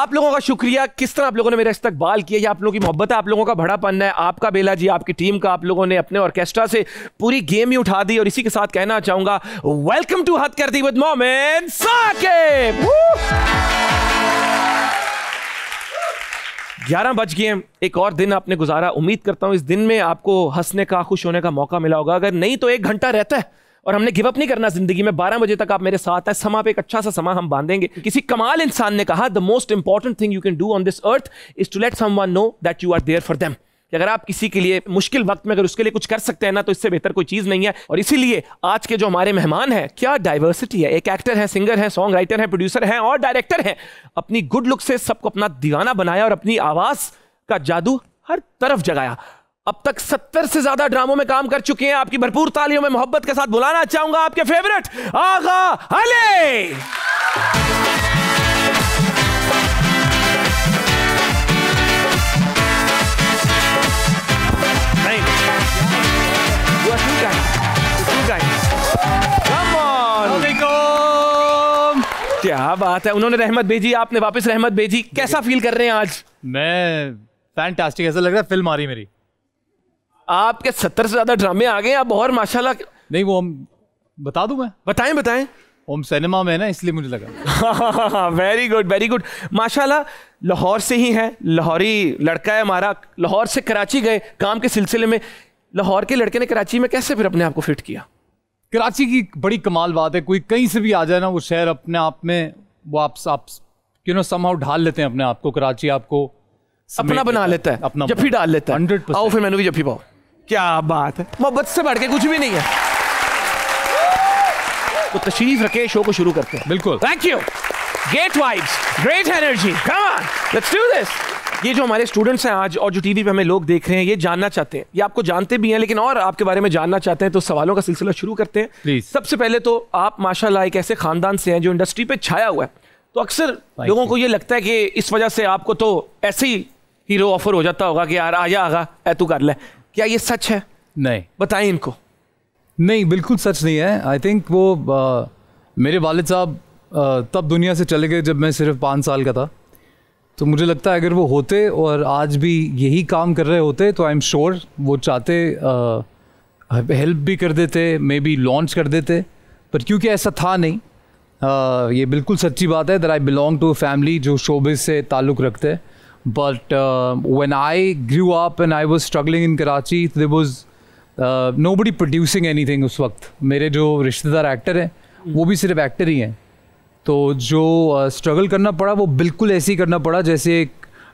आप लोगों का शुक्रिया, किस तरह आप लोगों ने मेरा इस्तकबाल किया, ये आप लोगों की मोहब्बत है, आप लोगों का बड़ापन है, आपका बेला जी, आपकी टीम का, आप लोगों ने अपने ऑर्केस्ट्रा से पूरी गेम ही उठा दी। और इसी के साथ कहना चाहूंगा वेलकम टू हद कर दी विद मोमिन साकिब। 11 बज गए, एक और दिन आपने गुजारा। उम्मीद करता हूं इस दिन में आपको हंसने का, खुश होने का मौका मिला होगा। अगर नहीं तो 1 घंटा रहता है और हमने गिव अप नहीं करना जिंदगी में। 12 बजे तक आप मेरे साथ हैं, समा पे एक अच्छा सा समा हम बांधेंगे। किसी कमाल इंसान ने कहा the most important thing you can do on this earth is to let someone know that you are there for them. अगर आप किसी के लिए मुश्किल वक्त में अगर उसके लिए कुछ कर सकते हैं ना, तो इससे बेहतर कोई चीज नहीं है। और इसीलिए आज के जो हमारे मेहमान हैं, क्या डाइवर्सिटी है। एक एक्टर है, सिंगर है, सॉन्ग राइटर है, प्रोड्यूसर है और डायरेक्टर है। अपनी गुड लुक से सबको अपना दीवाना बनाया और अपनी आवाज का जादू हर तरफ जगाया। अब तक 70 से ज्यादा ड्रामों में काम कर चुके हैं। आपकी भरपूर तालियों में मोहब्बत के साथ बुलाना चाहूंगा आपके फेवरेट आगा अली। क्या बात है, उन्होंने रहमत भेजी, आपने वापस रहमत भेजी। कैसा फील कर रहे हैं आज? मैं फैंटास्टिक, ऐसा लग रहा है फिल्म आ रही मेरी। आपके 70 से ज्यादा ड्रामे आ गए आप, और माशाल्लाह। नहीं वो हम बता दूं मैं? बताएं बताएं। हम सिनेमा में है ना, इसलिए मुझे लगा। वेरी गुड वेरी गुड, माशाल्लाह। लाहौर से ही है, लाहौरी लड़का है हमारा। लाहौर से कराची गए काम के सिलसिले में। लाहौर के लड़के ने कराची में कैसे फिर अपने आप को फिट किया? कराची की बड़ी कमाल बात है, कोई कहीं से भी आ जाए ना, वो शहर अपने आप में वो आप समहाउ ढाल लेते हैं अपने आप को। कराची आपको अपना बना लेता है, अपना जफ्फी डाल लेता है। 100%। आओ फिर मैंने भी जफ्फी पाओ। क्या बात है, मोहब्बत से बढ़ के कुछ भी नहीं है। तो तशरीफ रखे, शो को शुरू करते हैं। बिल्कुल, thank you. Great vibes, great energy, come on, let's do this. ये जो हमारे स्टूडेंट्स हैं आज और जो टीवी पे हमें लोग देख रहे हैं, ये जानना चाहते हैं, ये आपको जानते भी हैं लेकिन और आपके बारे में जानना चाहते हैं, तो सवालों का सिलसिला शुरू करते हैं। प्लीज। सबसे पहले तो आप माशाल्लाह एक ऐसे खानदान से हैं जो इंडस्ट्री पे छाया हुआ है, तो अक्सर लोगों को ये लगता है कि इस वजह से आपको तो ऐसे ही हीरो ऑफर हो जाता होगा कि यार आजा आगा ऐ तू कर ले। क्या ये सच है? नहीं, बताएं इनको। नहीं, बिल्कुल सच नहीं है। आई थिंक वो मेरे वालिद साहब तब दुनिया से चले गए जब मैं सिर्फ 5 साल का था। तो मुझे लगता है अगर वो होते और आज भी यही काम कर रहे होते तो आई एम श्योर वो चाहते हेल्प भी कर देते, मे बी लॉन्च कर देते। पर क्योंकि ऐसा था नहीं, ये बिल्कुल सच्ची बात है that I belong to a family जो शोबिज़ से ताल्लुक़ रखते हैं। But when I grew up and I was struggling in Karachi, there was nobody producing anything उस वक्त। मेरे जो रिश्तेदार एक्टर हैं वो भी सिर्फ एक्टर ही हैं। तो जो स्ट्रगल करना पड़ा वो बिल्कुल ऐसे ही करना पड़ा जैसे एक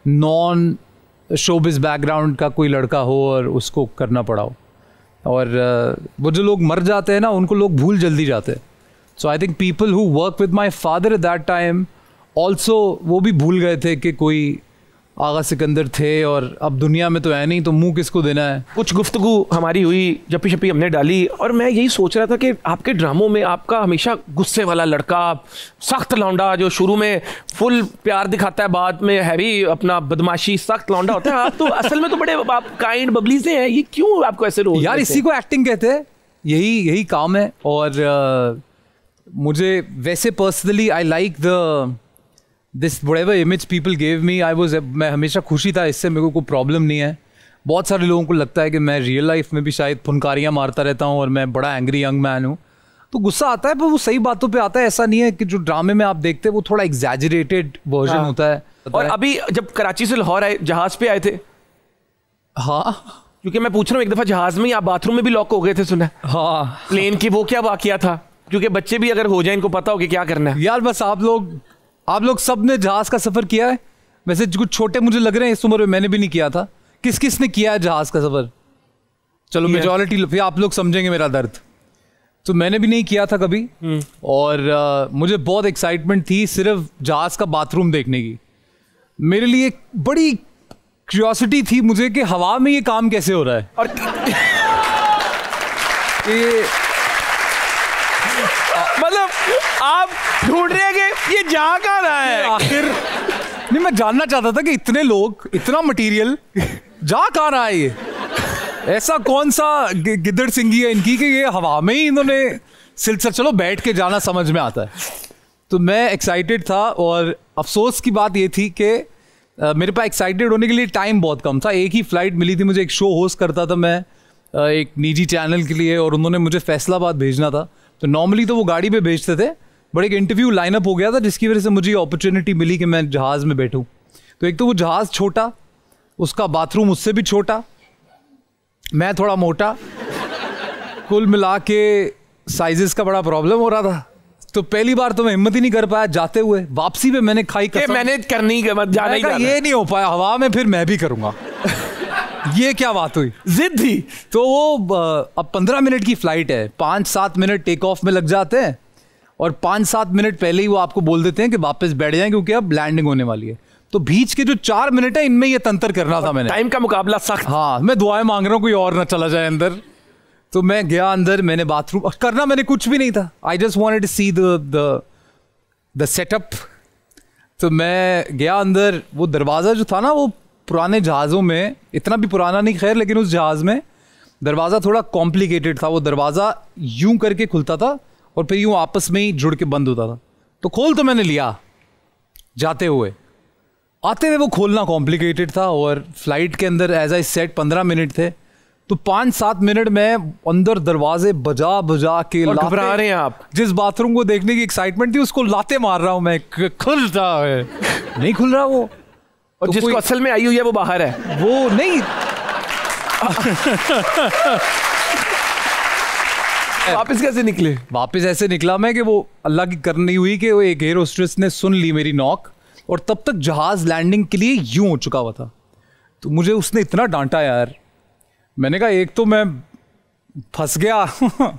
नॉन शोबिज़ बैकग्राउंड का कोई लड़का हो और उसको करना पड़ा हो। और वो जो लोग मर जाते हैं ना, उनको लोग भूल जल्दी जाते हैं। So I think people who work with my father at that time also वो भी भूल गए थे कि कोई आगा सिकंदर थे और अब दुनिया में तो है नहीं, तो मुंह किसको देना है। कुछ गुफ्तगू हमारी हुई, जप्पी शप्पी हमने डाली, और मैं यही सोच रहा था कि आपके ड्रामों में आपका हमेशा गुस्से वाला लड़का, सख्त लौंडा जो शुरू में फुल प्यार दिखाता है, बाद में हैवी अपना बदमाशी सख्त लौंडा होता है। आप तो असल में तो बड़े आप काइंड बबली से हैं। ये क्यों आपको ऐसे रोल? यार इसी को एक्टिंग कहते हैं, यही काम है। और मुझे वैसे personally I like this whatever image people gave me, मैं हमेशा खुशी था इससे, मेरे को कोई प्रॉब्लम नहीं है। बहुत सारे लोगों को लगता है कि मैं रियल लाइफ में भी शायद फुनकारियाँ मारता रहता हूँ और मैं बड़ा एंग्री यंग मैन हूँ, तो गुस्सा आता है, पर वो सही बातों पे आता है। ऐसा नहीं है कि जो ड्रामे में आप देखते हैं वो थोड़ा एग्जैजरेटेड वर्जन होता है। और अभी जब कराची से लाहौर आए, जहाज पे आए थे? हाँ, क्योंकि मैं पूछ रहा हूँ, एक दफ़ा जहाज में आप बाथरूम में भी लॉक हो गए थे सुना? हाँ, प्लेन की वो क्या वाकया था? क्योंकि बच्चे भी अगर हो जाए इनको पता हो कि क्या करना है। यार बस आप लोग सब ने जहाज का सफर किया है। वैसे कुछ छोटे मुझे लग रहे हैं इस उम्र में, मैंने भी नहीं किया था। किस ने किया है जहाज का सफर? चलो मेजॉरिटी, फिर आप लोग समझेंगे मेरा दर्द। तो मैंने भी नहीं किया था कभी। और मुझे बहुत एक्साइटमेंट थी सिर्फ जहाज का बाथरूम देखने की। मेरे लिए बड़ी क्यूरियोसिटी थी मुझे कि हवा में ये काम कैसे हो रहा है। और ये मतलब आप ढूंढ रहे हैं कि ये जा कहाँ रहा है आखिर? नहीं, मैं जानना चाहता था कि इतने लोग, इतना मटेरियल जा कहाँ रहा है ये? ऐसा कौन सा गिद्दड़ सिंगी है इनकी कि ये हवा में ही इन्होंने सिलसिला। चलो बैठ के जाना समझ में आता है। तो मैं एक्साइटेड था, और अफसोस की बात ये थी कि मेरे पास एक्साइटेड होने के लिए टाइम बहुत कम था। एक ही फ़्लाइट मिली थी मुझे, एक शो होस्ट करता था मैं एक निजी चैनल के लिए, और उन्होंने मुझे फैसलाबाद भेजना था। तो नॉर्मली तो वो गाड़ी पे भेजते थे, बट एक इंटरव्यू लाइनअप हो गया था जिसकी वजह से मुझे अपॉर्चुनिटी मिली कि मैं जहाज़ में बैठूं। तो एक तो वो जहाज़ छोटा, उसका बाथरूम उससे भी छोटा, मैं थोड़ा मोटा, कुल मिला के साइजेस का बड़ा प्रॉब्लम हो रहा था। तो पहली बार तो मैं हिम्मत ही नहीं कर पाया जाते हुए। वापसी पे मैंने खाई कसम, मैनेज करनी है, मत जाना ही जाना। ये नहीं हो पाया हवा में, फिर मैं भी करूंगा। ये क्या बात हुई, जिद थी। तो वो अब 15 मिनट की फ्लाइट है, 5-7 मिनट टेक ऑफ में लग जाते हैं, और 5-7 मिनट पहले ही वो आपको बोल देते हैं कि वापस बैठ जाएं क्योंकि अब लैंडिंग होने वाली है। तो बीच के जो 4 मिनट है इनमें ये तंत्र करना था मैंने। टाइम का मुकाबला सख्त। हाँ, मैं दुआएं मांग रहा हूँ कोई और ना चला जाए अंदर। तो मैं गया अंदर, मैंने बाथरूम करना, मैंने कुछ भी नहीं था। I just wanted to see the setup. तो मैं गया अंदर। वो दरवाज़ा जो था ना, वो पुराने जहाज़ों में, इतना भी पुराना नहीं खैर, लेकिन उस जहाज़ में दरवाज़ा थोड़ा कॉम्प्लिकेटेड था। वो दरवाज़ा यूं करके खुलता था और फिर यूं आपस में ही जुड़ के बंद होता था। तो खोल तो मैंने लिया जाते हुए, आते हुए वो खोलना कॉम्प्लिकेटेड था। और फ्लाइट के अंदर एज आई सेट 15 मिनट थे, तो 5-7 मिनट में अंदर दरवाजे बजा बजा के घबरा रहे हैं आप। जिस बाथरूम को देखने की एक्साइटमेंट थी उसको लाते मार रहा हूं मैं, खुलता है नहीं खुल रहा वो। और तो जिसको असल में आई हुई है वो बाहर है, वो नहीं। वापस कैसे निकले? वापस ऐसे निकला मैं कि वो अल्लाह की करनी हुई कि वो एक एयर होस्टेस ने सुन ली मेरी नॉक, और तब तक जहाज लैंडिंग के लिए यूं हो चुका हुआ था। तो मुझे उसने इतना डांटा यार, मैंने कहा एक तो मैं फंस गया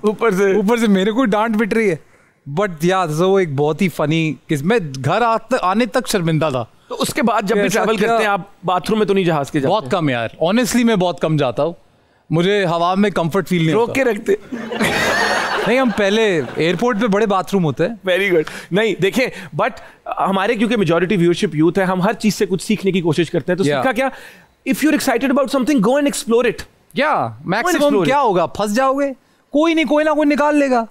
ऊपर से मेरे को डांट पिट रही है। बट यार वो एक बहुत ही फनी किस, मैं घर आने तक शर्मिंदा था। तो उसके बाद जब भी ट्रैवल करते हैं आप बाथरूम में तो नहीं जहाज के जाते? बहुत कम यार, ऑनेस्टली मैं बहुत कम जाता हूँ। मुझे हवा में कंफर्ट फील नहीं रोक के रखते? नहीं, हम पहले एयरपोर्ट पे बड़े बाथरूम होते हैं। Very good. नहीं देखें, बट हमारे क्योंकि मेजॉरिटी व्यूअरशिप यूथ है, हम हर चीज से कुछ सीखने की कोशिश करते हैं। तो सीखा क्या? If you are excited about something, go and explore it. Maximum क्या होगा, फंस जाओगे, कोई नहीं कोई ना कोई निकाल लेगा,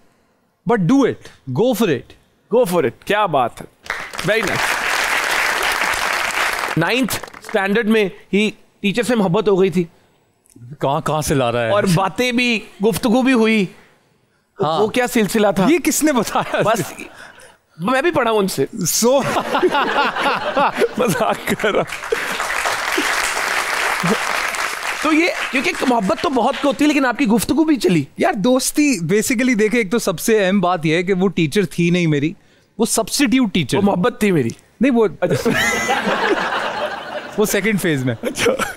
but do it, go for it, go for it. क्या बात है, वेरी नाइस। 9th स्टैंडर्ड में ही टीचर से मोहब्बत हो गई थी। कहां से ला रहा है? और बातें भी, गुफ्तगू भी हुई। हाँ। वो क्या सिलसिला था? ये किसने बताया? बस मैं भी पढ़ा उनसे। मजाक कर रहा। तो ये क्योंकि मोहब्बत तो बहुत को होती है, लेकिन आपकी गुफ्तगू भी चली यार। दोस्ती बेसिकली देखे, एक तो सबसे अहम बात यह है कि वो टीचर थी नहीं मेरी, वो सब्स्टिट्यूट टीचर। वो मोहब्बत थी मेरी? नहीं, वो सेकंड फेज में।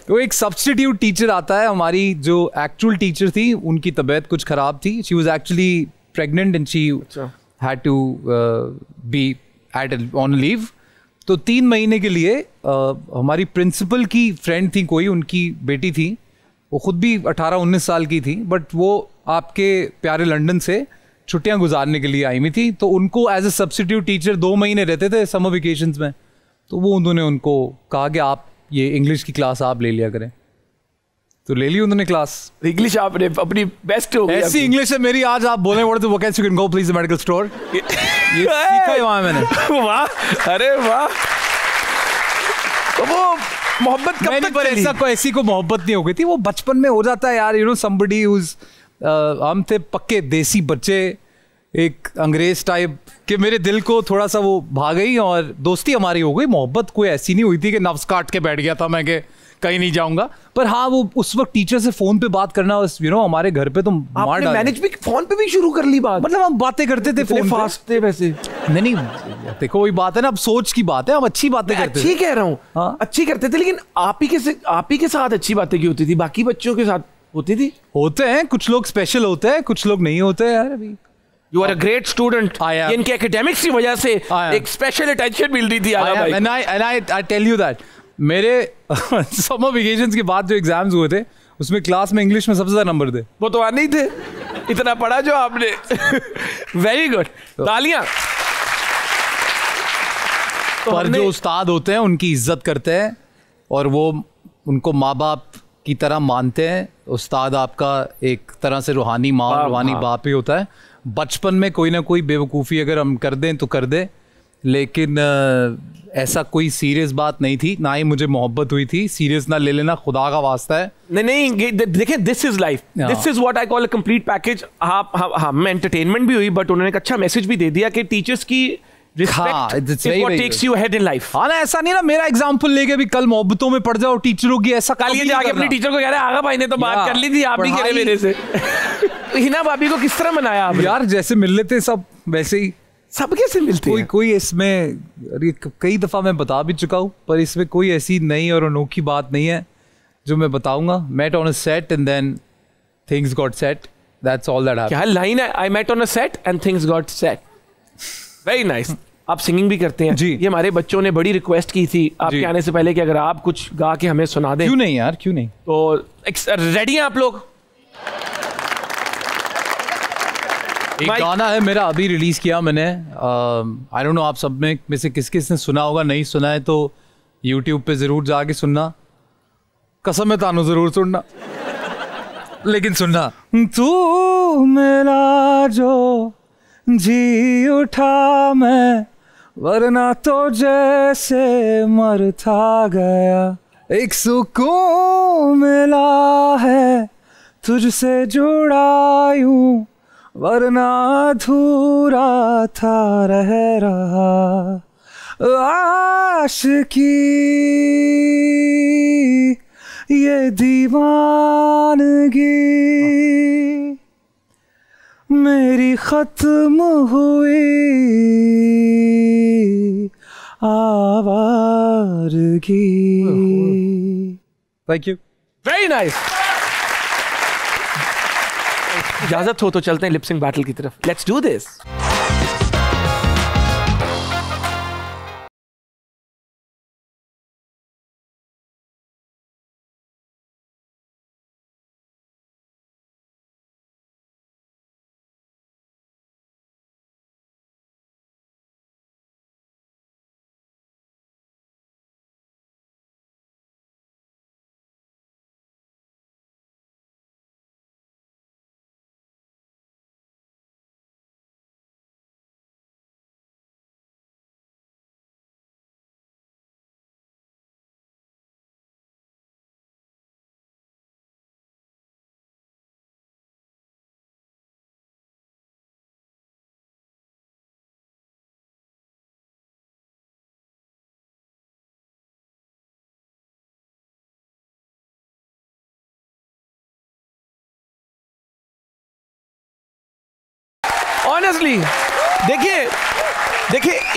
तो एक सब्स्टिट्यूट टीचर आता है। हमारी जो एक्चुअल टीचर थी उनकी तबीयत कुछ खराब थी। She was actually pregnant and she had to be on leave. तो 3 महीने के लिए हमारी प्रिंसिपल की फ्रेंड थी कोई, उनकी बेटी थी, वो खुद भी 18-19 साल की थी, बट वो आपके प्यारे लंदन से छुट्टियां गुजारने के लिए आई हुई थी। तो उनको एज ए सब्स्टिट्यूट टीचर 2 महीने रहते थे समर वेकेशंस में। तो वो उन्होंने उनको कहा कि आप ये इंग्लिश की क्लास आप ले लिया करें। तो ले ली उन्होंने क्लास। इंग्लिश आपने अपनी बेस्ट हो गई। ऐसी इंग्लिश है मेरी, आज आप बोलने पड़े तो वो कैसे, you can go please the medical store, ये सीखा है वहां मैंने। वाह, अरे वाह। तो वो मोहब्बत कब तक पर ऐसी को मोहब्बत नहीं हो गई थी, वो बचपन में हो जाता है यार। यू नो समबडी हुज, हम थे पक्के देसी बच्चे, एक अंग्रेज टाइप कि मेरे दिल को थोड़ा सा वो भा गई और दोस्ती हमारी हो गई। मोहब्बत कोई ऐसी नहीं हुई थी कि नफ्स काट के बैठ गया था मैं कि कहीं नहीं जाऊंगा। पर हाँ, वो उस वक्त टीचर से फोन पे बात करना, यू नो हमारे घर पे तो मार डाल। मैनेज भी फोन पे भी शुरू कर ली बात? मतलब हम बातें करते थे फोन फास्ट थे वैसे। नहीं देखो वही बात है ना, अब सोच की बात है, हम अच्छी बातें करते थे। अच्छी कह रहा हूँ, हाँ? अच्छी करते थे, लेकिन आप ही के साथ अच्छी बातें की होती थी, बाकी बच्चों के साथ होती थी? होते हैं कुछ लोग स्पेशल होते हैं, कुछ लोग नहीं होते यार। अभी You are a great student. इनके एकेडमिक्स की वजह से एक स्पेशल अटेंशन मिल रही थी आगा भाई। And I tell you that मेरे समर वेकेशंस के बाद जो एग्जाम्स हुए थे उसमें क्लास में इंग्लिश में सबसे ज्यादा नंबर थे। वो तो आने ही थे, इतना पढ़ा जो आपने। वेरी गुड, तालियां। पर जो उस्ताद होते हैं उनकी इज्जत करते हैं और वो उनको माँ बाप की तरह मानते हैं। उस्ताद आपका एक तरह से रूहानी माँ, रूहानी बाप ही होता है। बचपन में कोई ना कोई बेवकूफ़ी अगर हम कर दें तो कर दें, लेकिन ऐसा कोई सीरियस बात नहीं थी, ना ही मुझे मोहब्बत हुई थी। सीरियस ना ले लेना, खुदा का वास्ता है। नहीं देखिए, this is life, this is what I call a complete package. हम एंटरटेनमेंट भी हुई, बट उन्होंने एक अच्छा मैसेज भी दे दिया कि टीचर्स की respect is what takes you ahead in life. हाँ ना, ऐसा नहीं ना मेरा एग्जांपल लेके भी कल मोहब्बतों में पड़ जाओ टीचरों की, ऐसा कल ये जाके अपनी टीचर को कह रहे हैं, आगा भाई ने तो बात कर ली थी, आप भी कह रहे मेरे से। हिना भाभी को किस तरह मनाया आपने? यार जैसे मिल लेते सब वैसे ही सब कैसे मिलते हैं? कोई इसमें कई दफा मैं बता भी चुका हूँ, पर इसमें कोई ऐसी नई और अनोखी बात नहीं है जो मैं बताऊंगा। Met on a set and then things got set, that's all that happened. क्या लाइन है, I met on a set and things got set. Very nice. आप सिंगिंग भी करते हैं जी। ये हमारे बच्चों ने बड़ी रिक्वेस्ट की थी आपके आने से पहले कि अगर आप कुछ गा के हमें सुना दें। क्यों नहीं यार, क्यों नहीं। तो रेडी हैं आप लोग? एक गाना है मेरा, अभी रिलीज किया मैंने। आई डोंट नो आप सब में से किस किस ने सुना होगा, नहीं सुना है तो यूट्यूब पे जरूर जाके सुनना। कसम है तानू जरूर सुनना, लेकिन सुनना। तू मिला जो जी उठा मैं, वरना तो जैसे मर था गया। एक सुकून मिला है तुझसे जुड़ा यूं, वरना अधूरा था रह रहा। आशिकी ये दीवानगी मेरी खत्म हुई आवारगी। Thank you. Very nice. इजाजत हो तो चलते हैं लिपसिंग बैटल की तरफ। Let's do this. ऑनेस्टली देखिए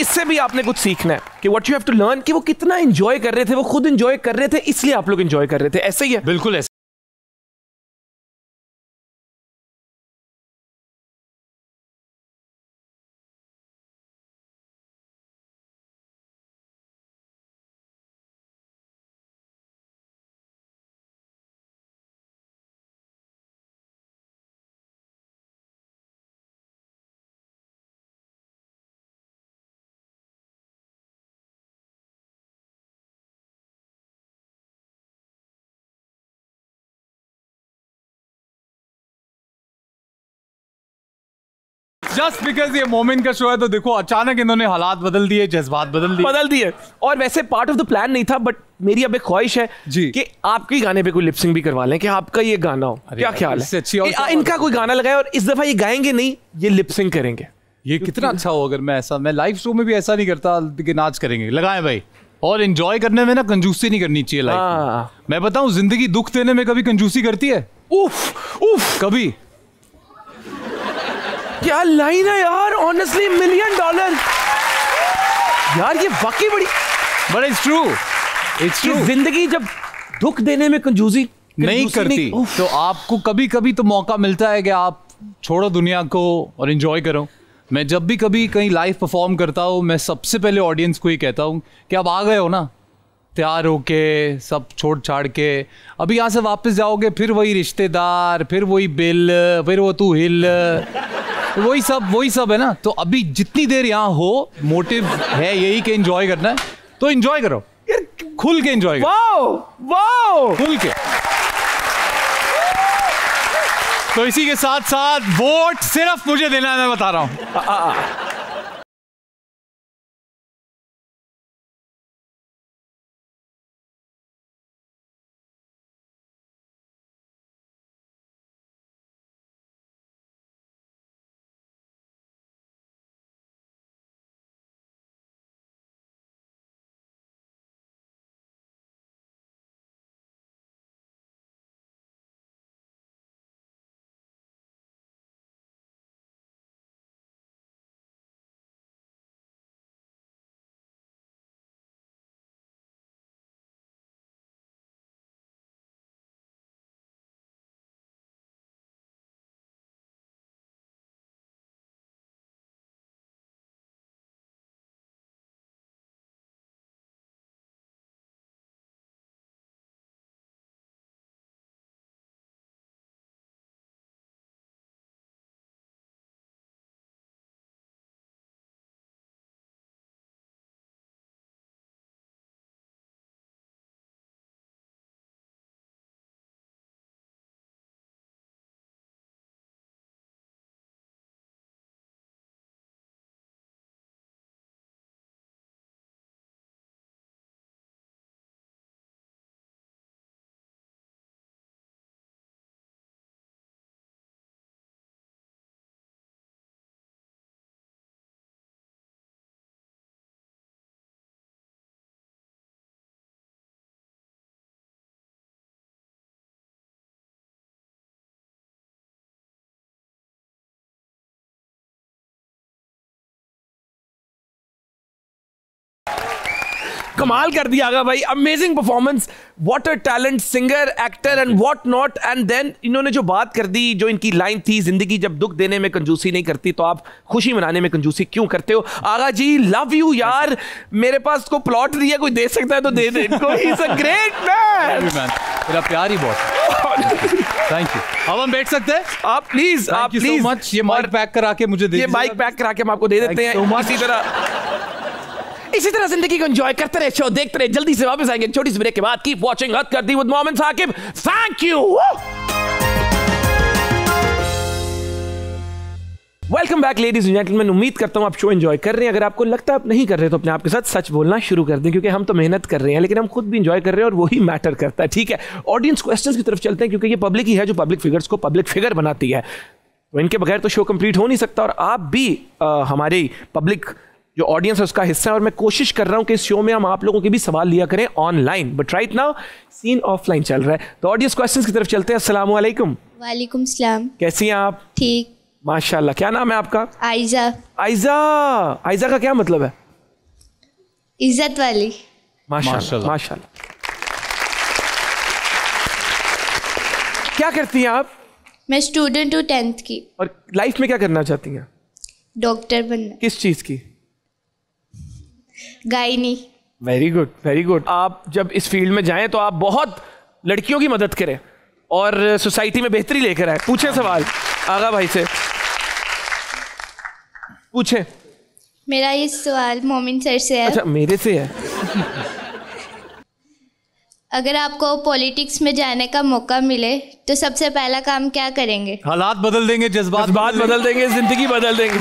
इससे भी आपने कुछ सीखना है कि what you have to learn कि वो कितना एंजॉय कर रहे थे, वो खुद एंजॉय कर रहे थे, इसलिए आप लोग एंजॉय कर रहे थे। ऐसे ही है, बिल्कुल ऐसे। जस्ट बिकॉज ये मोमेंट का शो है तो देखो अचानक इन्होंने हालात बदल दिए, जज्बात बदल दिए। और वैसे पार्ट ऑफ द प्लान नहीं था, बट मेरी अब एक ख्वाहिश है जी कि आपके गाने पे कोई लिपसिंग भी करवा लें, कि आपका ये गाना हो। क्या ख्याल है? इनका कोई गाना लगाए और इस दफा ये गाएंगे नहीं, ये लिपसिंग करेंगे। ये कितना अच्छा हो अगर मैं लाइव शो में भी ऐसा नहीं करता कि नाच करेंगे। लगाएं भाई, और एंजॉय करने में ना कंजूसी नहीं करनी चाहिए लाइफ में। मैं बताऊं, जिंदगी दुख देने में कभी कंजूसी करती है? उफ कभी। क्या लाइन है यार, ऑनेस्टली $1 मिलियन यार, ये वाकई बड़ी। बट इट्स ट्रू जिंदगी जब दुख देने में कंजूसी नहीं करती तो आपको कभी कभी तो मौका मिलता है कि आप छोड़ो दुनिया को और एंजॉय करो। मैं जब भी कभी कहीं लाइव परफॉर्म करता हूँ, मैं सबसे पहले ऑडियंस को ही कहता हूँ कि आप आ गए हो ना, तैयार होके सब छोड़ छाड़ के, अभी यहाँ से वापस जाओगे फिर वही रिश्तेदार, फिर वही बिल, फिर वो तू हिल, वही सब है ना। तो अभी जितनी देर यहाँ हो, मोटिव है यही कि एंजॉय करना है, तो एंजॉय करो, खुल के एंजॉय करो। वाओ खुल के। तो इसी के साथ साथ वोट सिर्फ मुझे देना है, मैं बता रहा हूं। कमाल कर दिया आगा भाई, amazing performance, what a talent, singer, actor and what not. And then इन्होंने जो बात कर दी, जो इनकी लाइन थी, जिंदगी जब दुख देने में कंजूसी नहीं करती तो आप खुशी मनाने में कंजूसी क्यों करते हो। आगा जी लव यू यार, मेरे पास को प्लॉट दिया, कोई दे सकता है तो दे दे इनको, he is a great man. मेरा प्यार ही बहुत। Thank you. अब हम बैठ सकते हैं? आप प्लीज, आप प्लीज मच। ये माइक पैक करा के मुझे दे, ये माइक पैक करा के हम आपको दे देते हैं। इसी तरह जिंदगी को एंजॉय करते रहे, शो देखते रहे। जल्दी से वापस आएंगे छोटी सी ब्रेक के बाद। कीप वॉचिंग हद कर दी विद Momin Saqib. Thank you. Welcome back ladies and gentleman. उम्मीद करता हूं आप शो एंजॉय कर रहे हैं। अगर आपको लगता है आप नहीं कर रहे तो अपने आप के साथ सच बोलना शुरू कर दें, क्योंकि हम तो मेहनत कर रहे हैं लेकिन हम खुद भी एंजॉय कर रहे हैं और वही मैटर करता है। ठीक है, ऑडियंस क्वेश्चंस की तरफ चलते हैं, क्योंकि ये पब्लिक ही है जो पब्लिक फिगर्स को पब्लिक फिगर बनाती है। तो इनके बगैर तो शो कंप्लीट हो नहीं सकता। और आप भी हमारी पब्लिक जो ऑडियंस है उसका हिस्सा है, और मैं कोशिश कर रहा हूं कि इस शो में हम आप लोगों के भी सवाल लिया करें online, but right now scene offline चल रहा है। तो ऑडियंस क्वेश्चंस की तरफ चलते हैं। अस्सलाम वालेकुम। वालेकुम सलाम। कैसी हैं आप? ठीक। माशाल्लाह। क्या नाम है आपका? आइजा। आइजा। आइजा का क्या मतलब है? इज्जत वाली। माशाल्लाह माशाल्लाह। क्या करती हैं आप? मैं स्टूडेंट हूँ 10th की। और लाइफ में क्या करना चाहती हैं? डॉक्टर बनना। किस चीज की? Gynae. Very good very good. आप जब इस फील्ड में जाएं तो आप बहुत लड़कियों की मदद करें और सोसाइटी में बेहतरी लेकर आए। पूछे सवाल आगा भाई से, पूछे। मेरा ये सवाल मोमिन सर से है। अच्छा मेरे से है। अगर आपको पॉलिटिक्स में जाने का मौका मिले तो सबसे पहला काम क्या करेंगे? हालात बदल देंगे, जज्बात बदल देंगे, जिंदगी बदल देंगे।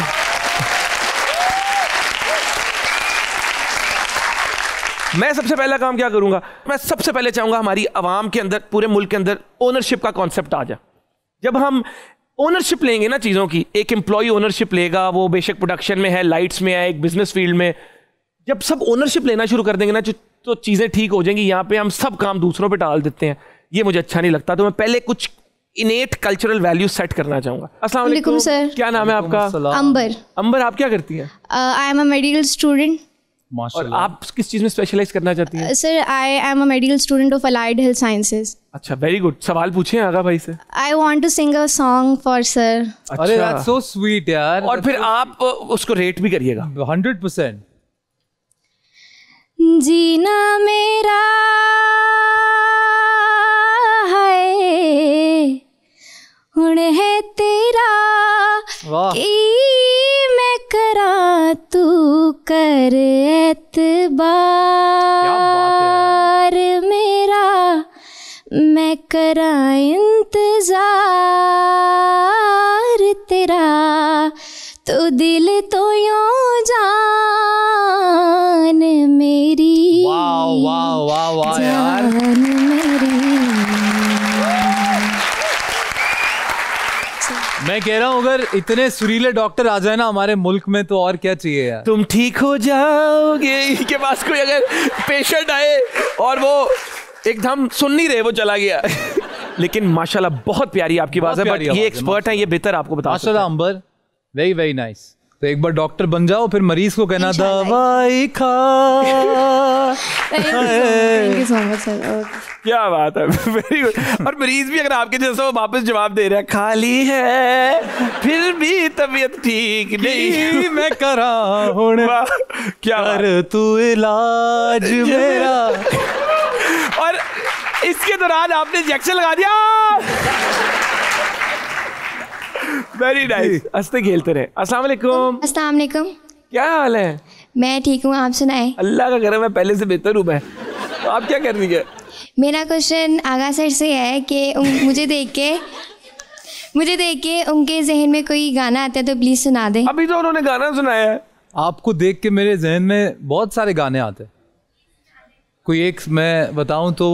मैं सबसे पहला काम क्या करूंगा? मैं सबसे पहले चाहूंगा हमारी आवाम के अंदर, पूरे मुल्क के अंदर ओनरशिप का कॉन्सेप्ट आ जाए। जब हम ओनरशिप लेंगे ना चीज़ों की, एक एम्प्लॉय ओनरशिप लेगा, वो बेशक प्रोडक्शन में है, लाइट्स में है, एक बिजनेस फील्ड में, जब सब ओनरशिप लेना शुरू कर देंगे ना तो चीज़ें ठीक हो जाएंगी। यहाँ पे हम सब काम दूसरों पे डाल देते हैं, ये मुझे अच्छा नहीं लगता। तो मैं पहले कुछ इनेट कल्चरल वैल्यू सेट करना चाहूँगा। अस्सलाम वालेकुम सर। क्या नाम है आपका? अंबर। अंबर, आप क्या करती हैं? I am a medical student. और आप किस चीज़ में स्पेशलाइज करना चाहती हैं? Sir I am a medical student of allied health sciences. अच्छा वेरी गुड। सवाल पूछें आगा भाई से। I want to sing a song for sir. अरे दैट्स सो स्वीट यार। और फिर आप उसको रेट भी करिएगा। 100%। जीना मेरा है हुण है तेरा की मैं करा तू कर एतबार मेरा मैं करा इंतजार तेरा तो दिल तो यूं जान मेरी। वाह वाह वाह वाह यार। मैं कह रहा हूँ अगर इतने सुरीले डॉक्टर आ जाए ना हमारे मुल्क में तो और क्या चाहिए यार। तुम ठीक हो जाओगे। इनके पास कोई अगर पेशेंट आए और वो एकदम सुन नहीं रहे, वो चला गया। लेकिन माशाल्लाह बहुत प्यारी आपकी आवाज़ है, बट ये एक्सपर्ट है, ये बेहतर आपको बता सकते हैं। माशाल्लाह अंबर, वेरी वेरी नाइस। तो एक बार डॉक्टर बन जाओ, फिर मरीज को कहना दवाई खा। Thank you so much sir. क्या बात है, वेरी गुड। और मरीज भी अगर आपके जैसा वो वापस जवाब दे रहा है, खाली है फिर भी तबीयत ठीक नहीं मैं करा हुण क्या कर तू इलाज मेरा। और इसके दौरान आपने इंजेक्शन लगा दिया। Very nice. हंसते खेलते रहे। अस्सलाम वालेकुम। अस्सलाम वालेकुम। क्या हाल है? मैं ठीक हूँ, आप सुनाएं। अल्लाह का करम है, पहले से बेहतर हूँ मैं। तो आप क्या कर रही है? मेरा क्वेश्चन आगा सर से है कि मुझे देख के उनके जहन में कोई गाना आता है तो प्लीज सुना दें। अभी तो उन्होंने गाना सुनाया है। आपको देख के मेरे जहन में बहुत सारे गाने आते हैं। कोई एक मैं बताऊं तो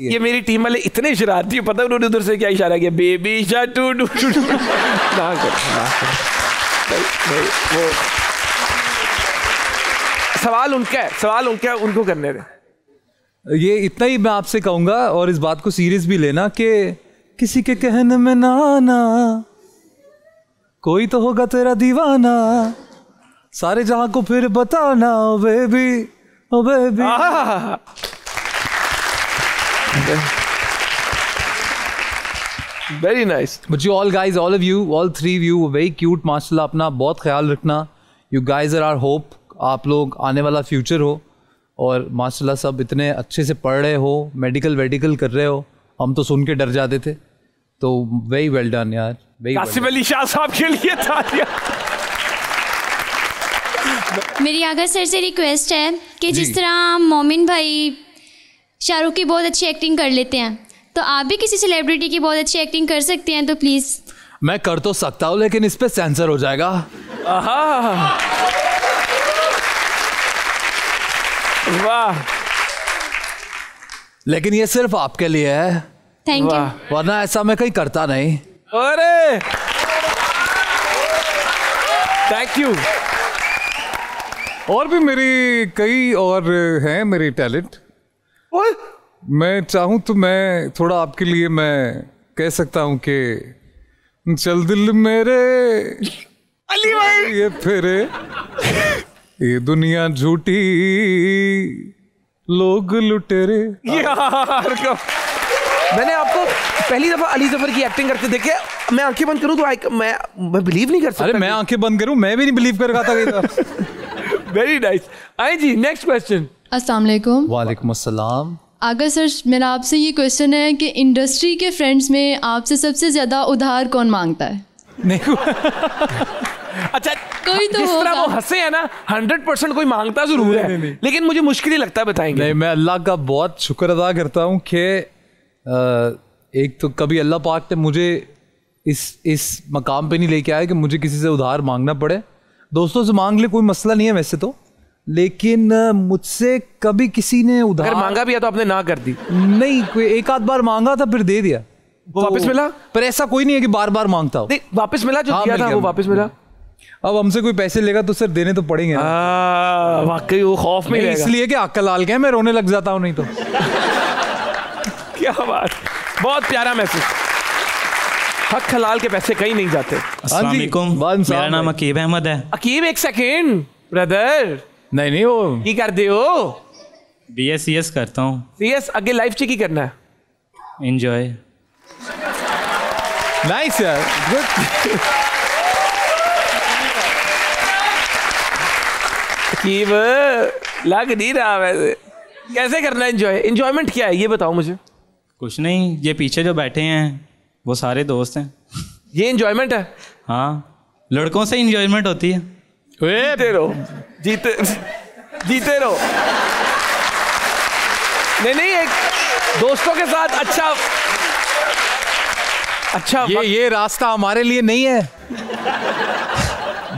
ये मेरी टीम वाले इतने शरारती, पता है उन्होंने उधर से क्या इशारा किया? बेबी शाटू डू ना कर। वो सवाल उनका है, उनको करने दे। ये इतना ही मैं आपसे कहूंगा, और इस बात को सीरियस भी लेना कि किसी के कहने में ना आना, कोई तो होगा तेरा दीवाना, सारे जहां को फिर बताना baby Oh baby. Very nice. But you all guys, all of you, all three of you, very cute. माशाल्लाह, अपना बहुत ख्याल रखना. You guys are our hope. आप लोग आने वाला फ्यूचर हो और माशाल्लाह सब इतने अच्छे से पढ़ रहे हो, मेडिकल कर रहे हो. हम तो सुन के डर जाते थे. तो वेरी वेल डन यार. कासिम अली शाह साहब के लिए तालियां. मेरी आगा सर से रिक्वेस्ट है कि जिस तरह मोमिन भाई शाहरुख की बहुत अच्छी एक्टिंग कर लेते हैं, तो आप भी किसी सेलिब्रिटी की बहुत अच्छी एक्टिंग कर सकते हैं, तो प्लीज़. मैं कर तो सकता हूँ लेकिन इस पे सेंसर हो जाएगा. वाह. लेकिन ये सिर्फ आपके लिए है. Thank you. वरना ऐसा मैं कहीं करता नहीं. अरे थैंक यू. और भी मेरी कई और हैं मेरे टैलेंट. मैं चाहूँ तो मैं थोड़ा आपके लिए मैं कह सकता हूँ कि चल दिल मेरे अली भाई ये फिरे, ये दुनिया झूठी लोग लुटेरे. यार मैंने आपको पहली दफा अली जफर की एक्टिंग करते देखे. मैं आंखें बंद करूं तो मैं बिलीव नहीं कर सकता. अरे मैं आंखें बंद करूं, मैं भी नहीं बिलीव कर रहा था कहीं. Very nice. आए जी नेक्स्ट क्वेश्चन. अस्सलाम वालेकुम. वालेकुम अस्सलाम. आगा सर, मेरा आपसे ये क्वेश्चन है कि इंडस्ट्री के फ्रेंड्स में आपसे सबसे ज़्यादा उधार कौन मांगता है? नहीं. अच्छा कोई तो जिस तरह होगा. वो हंसे है ना, 100% कोई मांगता जरूर है. नहीं. लेकिन मुझे मुश्किल ही लगता है. बताएंगे? नहीं, मैं अल्लाह का बहुत शुक्र अदा करता हूँ कि एक तो कभी अल्लाह पाक ने मुझे इस मकाम पे नहीं लेके आया कि मुझे किसी से उधार मांगना पड़े. दोस्तों से मांग ले, कोई मसला नहीं है वैसे तो, लेकिन मुझसे कभी किसी ने उधार अगर मांगा भी है तो आपने ना कर दी? नहीं, कोई एक आध बार मांगा था फिर दे दिया. वो वापस मिला? पर ऐसा कोई नहीं है कि बार बार मांगता हो. नहीं, वापस मिला जो दिया था वो वापस मिला. अब हमसे कोई पैसे लेगा तो सर देने तो पड़ेंगे. वाकई वो खौफ में रहेगा. इसलिए कि अक्ल लाल के मैं रोने लग जाता हूँ नहीं तो. क्या बात. बहुत प्यारा मैसेज. हक हलाल के पैसे कहीं नहीं जाते. अस्सलाम वालेकुम. मेरा नाम अकीब अहमद है. अकीब एक सेकेंड ब्रदर. नहीं वो की कर दे हो? BScs करता हूँ. CS आगे लाइफ च की करना है? एंजॉय. नाइस यार. अकीब लग नहीं रहा वैसे. कैसे करना है एंजॉय? एंजॉयमेंट क्या है ये बताओ मुझे. कुछ नहीं, ये पीछे जो बैठे हैं वो सारे दोस्त हैं. ये एंजॉयमेंट है? हाँ, लड़कों से एंजॉयमेंट होती है. जीते रहो, जीते रहो. नहीं एक दोस्तों के साथ अच्छा ये रास्ता हमारे लिए नहीं है.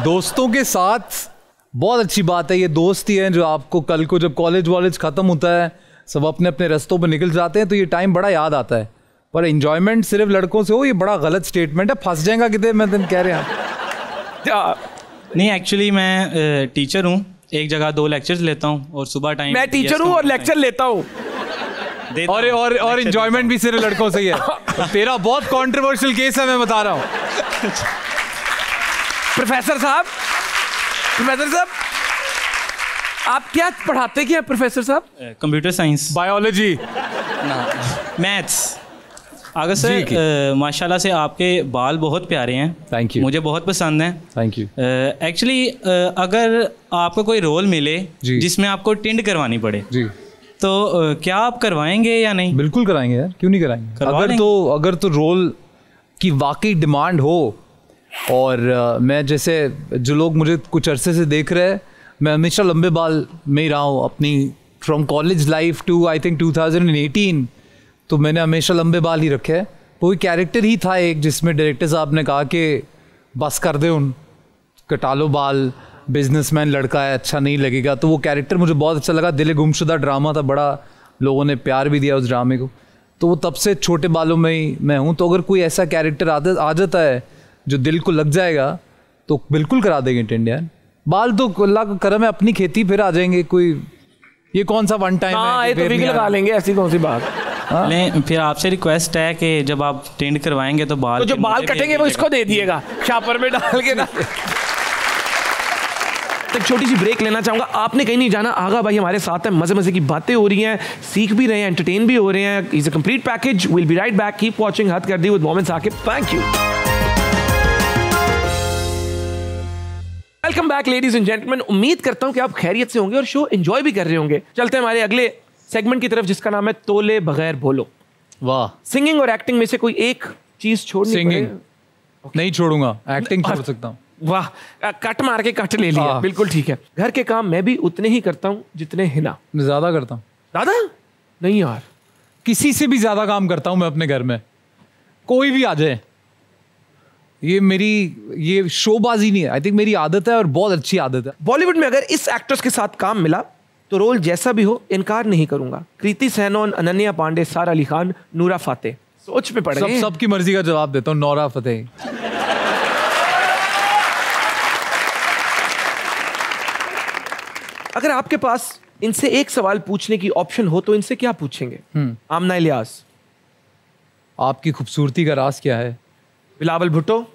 दोस्तों के साथ बहुत अच्छी बात है. ये दोस्त ही हैं जो आपको कल को जब कॉलेज खत्म होता है, सब अपने अपने रास्तों पर निकल जाते हैं, तो ये टाइम बड़ा याद आता है. पर एंजॉयमेंट सिर्फ लड़कों से हो, ये बड़ा गलत स्टेटमेंट है. फंस जाएगा कितने मैं तुम कह रहे हैं. नहीं, एक्चुअली मैं टीचर हूँ. एक जगह 2 लेक्चर्स लेता हूँ और सुबह टाइम. मैं टीचर हूँ और लेक्चर लेता हूँ. और एंजॉयमेंट भी सिर्फ लड़कों से ही है. तेरा बहुत कंट्रोवर्शियल केस है, मैं बता रहा हूँ. प्रोफेसर साहब आप क्या पढ़ाते क्या प्रोफेसर साहब? Computer science, biology, maths. अगर सर माशाल्लाह से आपके बाल बहुत प्यारे हैं. Thank you. मुझे बहुत पसंद है. Thank you. एक्चुअली अगर आपको कोई रोल मिले जिसमें आपको टिंड करवानी पड़े जी, तो क्या आप करवाएंगे या नहीं? बिल्कुल कराएंगे यार, क्यों नहीं कराएंगे. अगर तो रोल की वाकई डिमांड हो. और मैं जैसे जो लोग मुझे कुछ अरसे से देख रहे हैं, मैं हमेशा लंबे बाल में ही रहा हूँ अपनी from college life to I think 2018. तो मैंने हमेशा लंबे बाल ही रखे हैं. कोई कैरेक्टर ही था एक जिसमें डायरेक्टर साहब ने कहा कि बस कर दे, उन कटा लो बाल, बिजनेसमैन लड़का है, अच्छा नहीं लगेगा. तो वो कैरेक्टर मुझे बहुत अच्छा लगा. दिल गुमशुदा ड्रामा था, बड़ा लोगों ने प्यार भी दिया उस ड्रामे को. तो वो तब से छोटे बालों में ही मैं हूँ. तो अगर कोई ऐसा कैरेक्टर आ जाता है जो दिल को लग जाएगा तो बिल्कुल करा देंगे टिंड यार. बाल तो अल्लाह का करम है, अपनी खेती फिर आ जाएंगे. कोई ये कौन सा वन टाइम है तो भी लगा लेंगे, ऐसी कौन सी बात. नहीं, फिर आपसे रिक्वेस्ट है कि जब आप टिंड करवाएंगे तो बाल, तो जो बाल कटेंगे वो इसको दे दिएगा शापर में डाल के ना. तो एक छोटी सी ब्रेक लेना चाहूंगा, आपने कहीं नहीं जाना, आगा भाई हमारे साथ है, मजे मजे की बातें हो रही हैं, सीख भी रहे हैं, एंटरटेन भी हो रहे हैं, is a complete package. Will be right back, keep watching Had Kar the with Momin Saqib. Thank you. Welcome back ladies and gentleman, उम्मीद करता हूं कि आप खैरियत से होंगे और शो एंजॉय भी कर रहे होंगे। चलते हैं हमारे अगले सेगमेंट की तरफ जिसका नाम है तोले बगैर बोलो। वाह, सिंगिंग और एक्टिंग में से कोई एक चीज छोड़नी सिंगिंग नहीं छोड़ूंगा, एक्टिंग छोड़ सकता हूँ। वाह, कट मार के कट ले लिया, बिल्कुल ठीक है। घर के काम मैं भी उतने ही करता हूँ जितने हिना। मैं ज्यादा करता हूँ। दादा नहीं यार, किसी से भी ज्यादा काम करता हूँ मैं अपने घर में, कोई भी आ जाए। ये शोबाजी नहीं है, आई थिंक मेरी आदत है और बहुत अच्छी आदत है। बॉलीवुड में अगर इस एक्ट्रेस के साथ काम मिला तो रोल जैसा भी हो इनकार नहीं करूंगा। कृति सैनोन, अनन्या पांडे, सारा अली खान, नूरा फातेह। सोच में पड़ गए। सबकी मर्जी का जवाब देता हूँ, नूरा फतेही। अगर आपके पास इनसे एक सवाल पूछने की ऑप्शन हो तो इनसे क्या पूछेंगे? आमना इलियास, आपकी खूबसूरती का राज क्या है? बिलावल भुट्टो,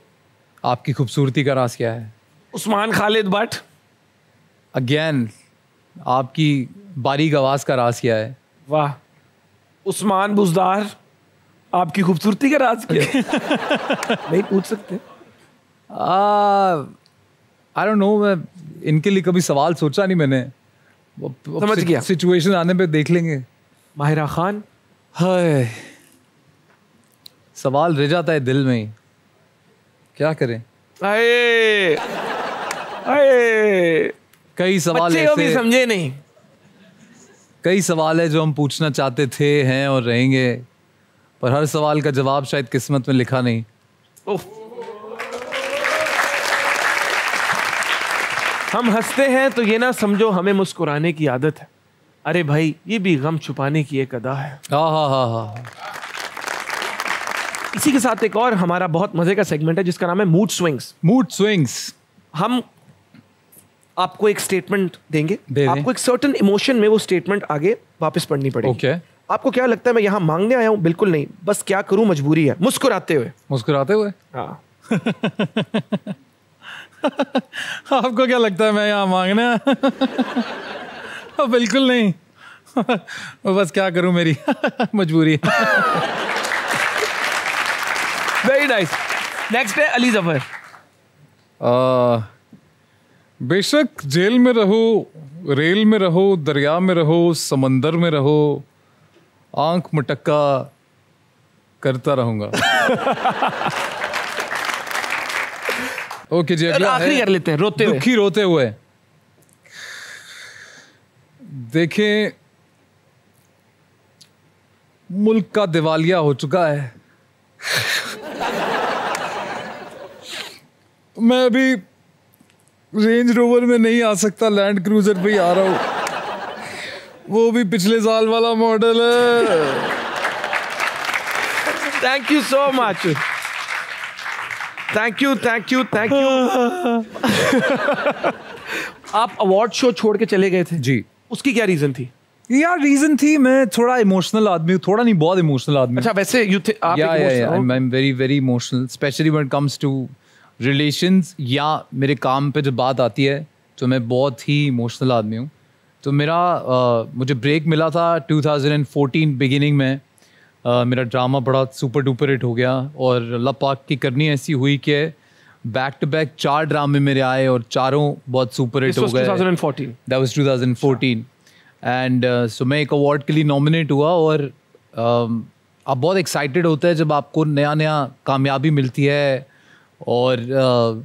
आपकी खूबसूरती का राज क्या है? उस्मान खालिद भट्ट, अगेन आपकी बारीक आवाज का राज क्या है? वाह, उस्मान बुजदार, आपकी खूबसूरती का राज क्या है? नहीं पूछ सकते? आई डोंट नो, मैं इनके लिए कभी सवाल सोचा नहीं मैंने। समझ गया, सिचुएशन आने पे देख लेंगे। माहिरा खान, हाय, सवाल रह जाता है दिल में ही, क्या करें? आए, आए, कई सवाल बच्चे भी समझे नहीं। कई सवाल है जो हम पूछना चाहते थे, हैं और रहेंगे, पर हर सवाल का जवाब शायद किस्मत में लिखा नहीं। हम हंसते हैं तो ये ना समझो हमें मुस्कुराने की आदत है। अरे भाई, ये भी गम छुपाने की एक अदा है। हाँ। इसी के साथ एक और हमारा बहुत मजे का सेगमेंट है जिसका नाम है मूड स्विंग्स। Mood swings. हम आपको एक स्टेटमेंट देंगे, दे आपको एक सर्टेन इमोशन में वो स्टेटमेंट आगे वापस पढ़नी पड़ेगी। ओके। आपको क्या लगता है मैं यहाँ मांगने आया हूँ? बिल्कुल नहीं, बस क्या करूँ, मजबूरी है। मुस्कुराते हुए। मुस्कुराते हुए? हाँ। आपको क्या लगता है मैं यहाँ मांगने? बिल्कुल नहीं, बस क्या करूं, मेरी मजबूरी है। Very nice. नेक्स्ट है अली जफर। बेशक जेल में रहो, रेल में रहो, दरिया में रहो, समंदर में रहो, आंख मटक्का करता रहूंगा। ओके जी, अगला आखिरी कर लेते हैं, रोते हुए। दुखी रोते हुए। देखें, मुल्क का दिवालिया हो चुका है। मैं अभी रेंज रोवर में नहीं आ सकता, लैंड क्रूजर पे ही आ रहा हूं, वो भी पिछले साल वाला मॉडल है। Thank you so much, thank you. आप अवार्ड शो छोड़ के चले गए थे जी, उसकी क्या रीजन थी? यार रीजन थी, मैं थोड़ा इमोशनल आदमी हूँ, थोड़ा नहीं बहुत इमोशनल आदमी। अच्छा, वैसे यू थे आप? I am very very emotional, specially when it comes to relations या मेरे काम पे जब बात आती है तो मैं बहुत ही इमोशनल आदमी हूँ। तो मुझे ब्रेक मिला था 2014 बिगिनिंग में। मेरा ड्रामा बड़ा सुपर डुपर हिट हो गया और अल्लाह पाक की करनी ऐसी हुई कि बैक टू बैक 4 ड्रामे मेरे आए और चारों बहुत सुपर हिट हो गए। 2014। That was 2014 एंड सो मैं एक अवार्ड के लिए नॉमिनेट हुआ और आप बहुत एक्साइटेड होते हैं जब आपको नया नया कामयाबी मिलती है और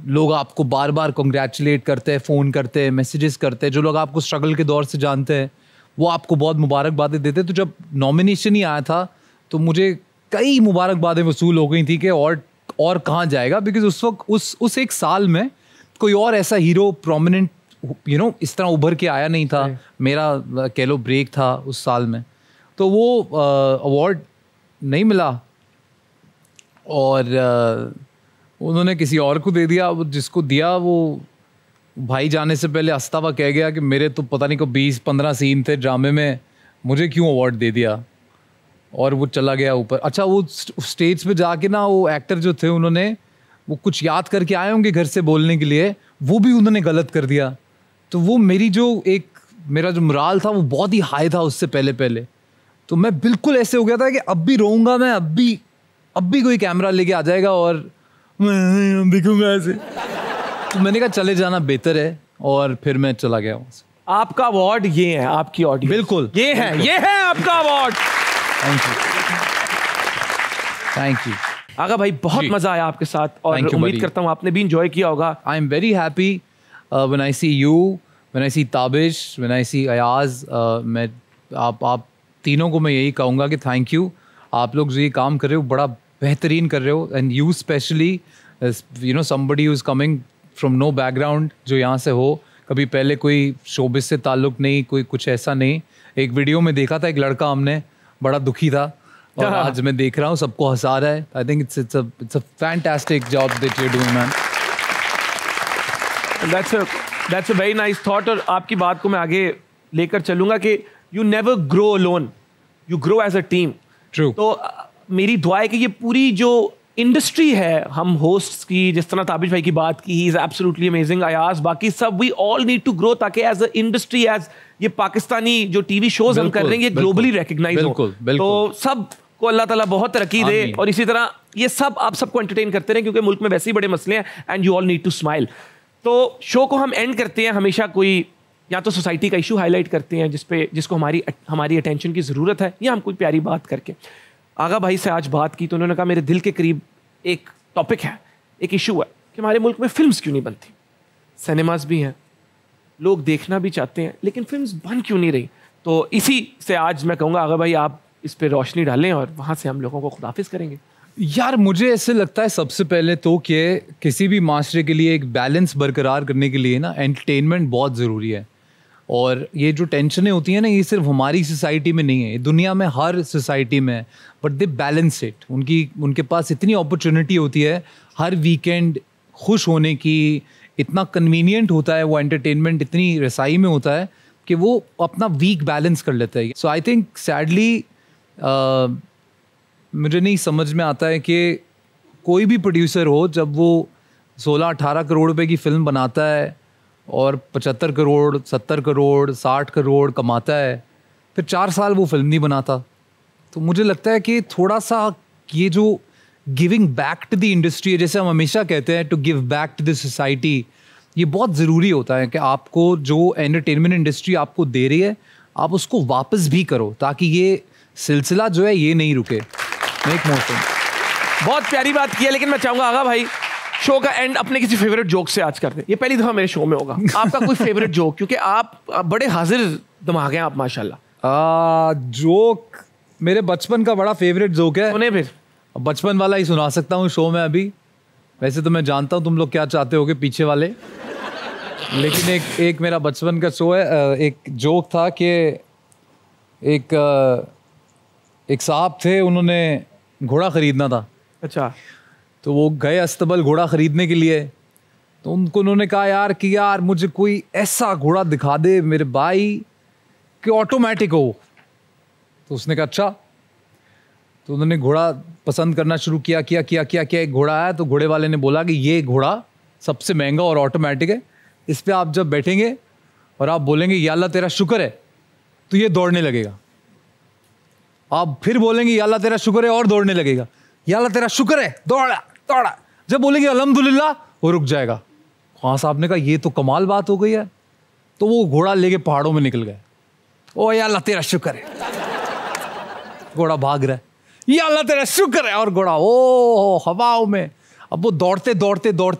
लोग आपको बार बार कॉन्ग्रेचुलेट करते हैं, फ़ोन करते हैं, मैसेजेस करते हैं। जो लोग आपको स्ट्रगल के दौर से जानते हैं वो आपको बहुत मुबारकबादें देते हैं। तो जब नॉमिनेशन ही आया था तो मुझे कई मुबारकबादें वसूल हो गई थी कि और कहाँ जाएगा, बिकॉज उस वक्त उस एक साल में कोई और ऐसा हीरो प्रोमिनेंट इस तरह उभर के आया नहीं था। मेरा कह लो ब्रेक था उस साल में, तो वो अवार्ड नहीं मिला और उन्होंने किसी और को दे दिया। जिसको दिया वो भाई जाने से पहले हंसता हुआ कह गया कि मेरे तो पता नहीं को 20-15 सीन थे ड्रामे में, मुझे क्यों अवार्ड दे दिया, और वो चला गया ऊपर। अच्छा, वो स्टेज पे जाके ना वो एक्टर जो थे उन्होंने वो कुछ याद करके आए होंगे घर से बोलने के लिए, वो भी उन्होंने गलत कर दिया। तो वो मेरी जो मेरा जो मोराल था वो बहुत ही हाई था उससे पहले। तो मैं बिल्कुल ऐसे हो गया था कि अब भी रोऊंगा मैं, अब भी कोई कैमरा लेके आ जाएगा और मैं दिखूंगा ऐसे। तो मैंने कहा चले जाना बेहतर है, और फिर मैं चला गया वहाँ से। आपका अवार्ड ये है, आपकी ऑडियंस बिल्कुल ये है आपका अवार्ड। थैंक यू आगा भाई, बहुत मजा आया आपके साथ, और उम्मीद करता हूँ आपने भी इंजॉय किया होगा। I am very happy when I see you, when I see Tabish, when I see Ayaz. मैं आप तीनों को मैं यही कहूँगा कि थैंक यू। आप लोग जो ये काम कर रहे हो बड़ा बेहतरीन कर रहे हो, and you specially, you know, somebody who is coming from no background, जो यहाँ से हो, कभी पहले कोई शोबिस से ताल्लुक़ नहीं, कोई कुछ ऐसा नहीं। एक वीडियो में देखा था एक लड़का, हमने बड़ा दुखी था, और आज मैं देख रहा हूँ सबको हंसा रहा है। I think it's a fantastic job that you are doing man. That's a very nice thought, और आपकी बात को मैं आगे लेकर चलूंगा कि you never grow alone, you grow as a team. True. तो मेरी दुआ है कि ये पूरी जो इंडस्ट्री है, हम होस्ट्स की, जिस तरह ताबिश भाई की बात की, he is absolutely amazing, Ayaz, बाकी सब, we all need to grow, ताकि एज अ इंडस्ट्री, एज ये पाकिस्तानी जो टीवी शोज हम कर रहे हैं ये ग्लोबली रिकग्नाइज हो। तो सब को अल्लाह ताला बहुत तरक्की दे, और इसी तरह ये सब आप सबको एंटरटेन करते रहें, क्योंकि मुल्क में वैसे ही बड़े मसले हैं, and you all need to smile. तो शो को हम एंड करते हैं हमेशा कोई या तो सोसाइटी का इशू हाईलाइट करते हैं जिसको हमारी अटेंशन की ज़रूरत है, या हम कोई प्यारी बात करके। आगा भाई से आज बात की तो उन्होंने कहा मेरे दिल के करीब एक टॉपिक है, एक इशू है कि हमारे मुल्क में फिल्म्स क्यों नहीं बनती। सिनेमाज भी हैं, लोग देखना भी चाहते हैं, लेकिन फिल्म्स बन क्यों नहीं रही। तो इसी से आज मैं कहूँगा आगा भाई आप इस पे रोशनी डालें, और वहाँ से हम लोगों को खुदाफिज करेंगे। यार मुझे ऐसे लगता है सबसे पहले तो कि किसी भी माशरे के लिए एक बैलेंस बरकरार करने के लिए ना एंटरटेनमेंट बहुत ज़रूरी है। और ये जो टेंशनें होती हैं ना, ये सिर्फ हमारी सोसाइटी में नहीं है, दुनिया में हर सोसाइटी में है, बट दे बैलेंस इट। उनके पास इतनी अपॉर्चुनिटी होती है हर वीकेंड खुश होने की, इतना कन्वीनियंट होता है वो एंटरटेनमेंट, इतनी रसाई में होता है कि वो अपना वीक बैलेंस कर लेता है। सो आई थिंक सैडली मुझे नहीं समझ में आता है कि कोई भी प्रोड्यूसर हो, जब वो 16-18 करोड़ रुपए की फ़िल्म बनाता है और 75 करोड़ 70 करोड़ 60 करोड़ कमाता है, फिर 4 साल वो फिल्म नहीं बनाता। तो मुझे लगता है कि थोड़ा सा ये जो giving back to the industry है, जैसे हम हमेशा कहते हैं to give back to the society, ये बहुत ज़रूरी होता है कि आपको जो एंटरटेनमेंट इंडस्ट्री आपको दे रही है आप उसको वापस भी करो, ताकि ये सिलसिला जो है ये नहीं रुके। Make more things. बहुत प्यारी बात की है, लेकिन मैं चाहूँगा आगा भाई शो का एंड अपने किसी फेवरेट जोक से आज कर दे। ये पहली दफ़ा मेरे शो में होगा। आपका कोई फेवरेट जोक, क्योंकि आप बड़े हाजिर दिमाग हैं आप माशाल्लाह। जोक मेरे बचपन का बड़ा फेवरेट जोक है। उन्हें फिर बचपन वाला ही सुना सकता हूँ शो में अभी। वैसे तो मैं जानता हूँ तुम लोग क्या चाहते होगे पीछे वाले, लेकिन एक मेरा बचपन का शो है। एक जोक था कि एक साहब थे, उन्होंने घोड़ा ख़रीदना था। अच्छा। तो वो गए अस्तबल घोड़ा ख़रीदने के लिए, तो उन्होंने कहा यार मुझे कोई ऐसा घोड़ा दिखा दे मेरे भाई कि ऑटोमेटिक हो। तो उसने कहा अच्छा। तो उन्होंने घोड़ा पसंद करना शुरू किया। एक घोड़ा आया, तो घोड़े वाले ने बोला कि ये घोड़ा सबसे महंगा और ऑटोमेटिक है, इस पर आप जब बैठेंगे और आप बोलेंगे या अल्लाह तेरा शुक्र है, तो ये दौड़ने लगेगा। आप फिर बोलेंगे या अल्लाह तेरा शुक्र है और दौड़ने लगेगा। या अल्लाह तेरा शुक्र है, दौड़ा। जब बोलेंगे अल्हम्दुलिल्लाह, वो रुक जाएगा। हाँ साहब ने कहा ये तो कमाल बात हो गई है। तो वो घोड़ा लेके पहाड़ों में निकल गए। ओ या अल्लाह तेरा शुक्र है, घोड़ा भाग रहा है, या अल्लाह तेरा शुक्र है, और घोड़ा ओ हवाओं में। अब वो दौड़ते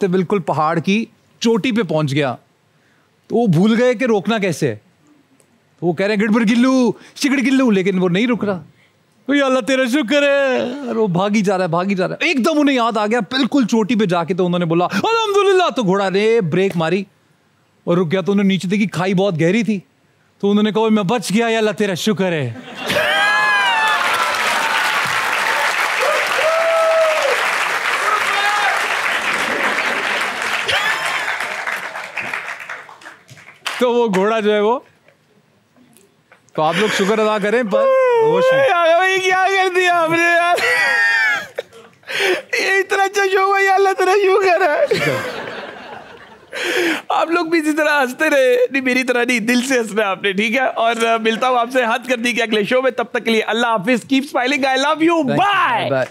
बिल्कुल पहाड़ की चोटी पे पहुंच गया। तो वो भूल गए कि रोकना कैसे है। तो वो कह रहे हैं गिड़बड़ गिल्लू शिकड़ गिल्लू, लेकिन वो नहीं रुक रहा। तो या अल्लाह तेरा शुक्र है, और वो भागी जा रहा है। एकदम उन्हें याद आ गया बिल्कुल चोटी पे जाके, तो उन्होंने बोला अल्हम्दुलिल्लाह। तो घोड़ा ने ब्रेक मारी और रुक गया। तो उन्होंने नीचे देखी खाई बहुत गहरी थी। तो उन्होंने कहा मैं बच गया, या अल्लाह तेरा शुक्र है। तो वो घोड़ा जो है वो, तो आप लोग शुक्र अदा करें, पर भाई क्या कर दिया आपने यार। ये इतना अच्छा शो है, अल्लाह तेरा शुक्र है। आप लोग भी इसी तरह हंसते रहे, नहीं मेरी तरह नहीं, दिल से हंसना आपने, ठीक है। और मिलता हूँ आपसे हद कर दी के अगले शो में, तब तक के लिए अल्लाह हाफिज, keep smiling, I love you, bye.